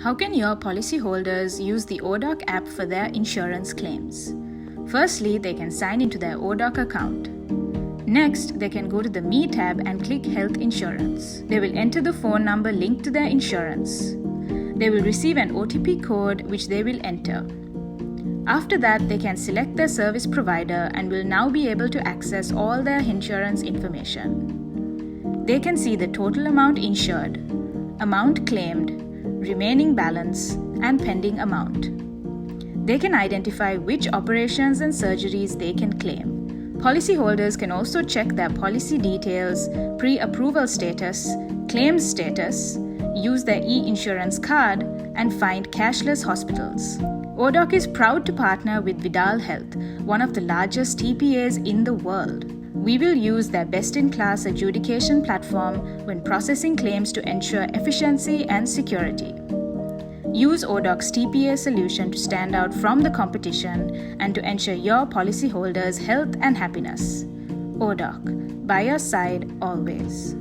How can your policyholders use the oDoc app for their insurance claims? Firstly, they can sign into their oDoc account. Next, they can go to the Me tab and click Health Insurance. They will enter the phone number linked to their insurance. They will receive an OTP code which they will enter. After that, they can select their service provider and will now be able to access all their insurance information. They can see the total amount insured, amount claimed, remaining balance, and pending amount. They can identify which operations and surgeries they can claim. Policyholders can also check their policy details, pre-approval status, claims status, use their e-insurance card, and find cashless hospitals. oDoc is proud to partner with Vidal Health, one of the largest TPAs in the world. We will use their best-in-class adjudication platform when processing claims to ensure efficiency and security. Use oDoc's TPA solution to stand out from the competition and to ensure your policyholders' health and happiness. oDoc, by your side always.